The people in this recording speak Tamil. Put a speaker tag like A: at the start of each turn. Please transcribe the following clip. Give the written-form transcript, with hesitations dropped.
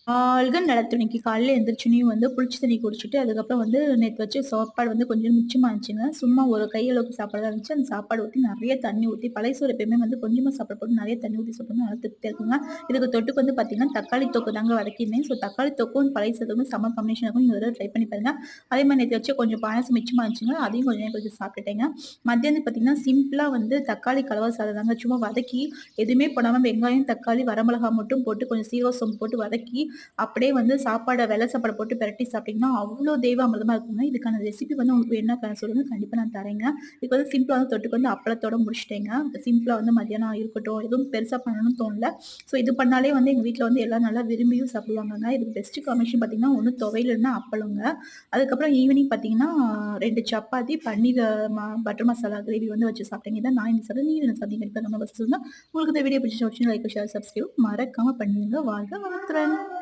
A: ஆள்கள் நலத்துணைக்கு காலையில எந்திரிச்சோனையும் புளிச்ச தண்ணி குடிச்சிட்டு, அதுக்கப்புறம் நேத்து வச்ச சாப்பாடு கொஞ்சம் மிச்சமா இருந்துச்சுங்க. சும்மா ஒரு கை அளவுக்கு சாப்பாடு தான் இருந்துச்சு. அந்த சாப்பாடு ஊத்தி நெறைய தண்ணி ஊத்தி பழைய சோறு எப்பயுமே கொஞ்சமா சாப்பாடு போட்டு நெறைய தண்ணி ஊத்தி சாப்பிட்டோம்னா நல்லா திருப்தியா இருக்குங்க. இதுக்கு தொட்டுக்க பார்த்தீங்கன்னா, தக்காளி தொக்கு தாங்க வதக்கியிருந்தேன். ஸோ தக்காளி தொக்கும், பழைய சாதமும் செம்ம காம்பினேஷனா இருக்கும். நீங்க ஒரு தடவ ட்ரை பண்ணி பாருங்க. அதே மாரி நேத்து வச்ச கொஞ்சம் பாயாசம் மிச்சமா இருந்துச்சுங்க. அதையும் கொஞ்சம் நேரம் கழிச்சு சாப்பிட்டுட்டேங்க. மத்தியானம் பார்த்தீங்கன்னா, சிம்பிளா தக்காளி கலவ சாதம் தாங்க. சும்மா வதக்கி எதுவுமே போடாம வெங்காயம், தக்காளி, வரமிளகா மட்டும் போட்டு கொஞ்சம் சீரகம், சோம்பு போட்டு வதக்கி அப்படியே சாப்பாட வெள்ள சாப்பாட போட்டு பெரட்டி சாப்பிட்டீங்கன்னா, அவ்ளோ தெய்வாமிர்தமா இருக்குங்க. இதுக்கான ரெசிபி உங்களுக்கு வேணும்னா சொல்லுங்க. கண்டிப்பா நான் தரேங்க. இதுக்கு சிம்பிளா தொட்டுக்க அப்பளத்தோட முடிச்சுட்டேங்க. சிம்பிளா மதியானம் இருக்கட்டும். எதுவும் பெருசா பண்ணணும்னு தோணல. ஸோ இது பண்ணாலே எங்க வீட்ல எல்லாரும் நல்லா விரும்பியும் சாப்பிடுவாங்கங்க. இதுக்கு பெஸ்ட் காம்பினேஷன் பார்த்தீங்கன்னா, ஒண்ணு துவையல் இல்லன்னா அப்பளங்க. அதுக்கப்புறம் ஈவினிங் பார்த்தீங்கன்னா, 2 சப்பாத்தி, பன்னீர் பட்டர் மசாலா கிரேவி வச்சு சாப்பிட்டேங்க. இதான் நான் இன்னைக்கு சாப்பிட்டேன். நீங்க என்ன சாப்பிட்டீங்க? கண்டிப்பா கமெண்ட் பாக்ஸ்ல சொல்லுங்க. உங்களுக்கு இந்த வீடியோ பிடிச்சிருந்துச்சுன்னா லைக், ஷேர், சப்ஸ்கிரைப் மறக்காம பண்ணிருங்க. வாழ்க வளமுடன்.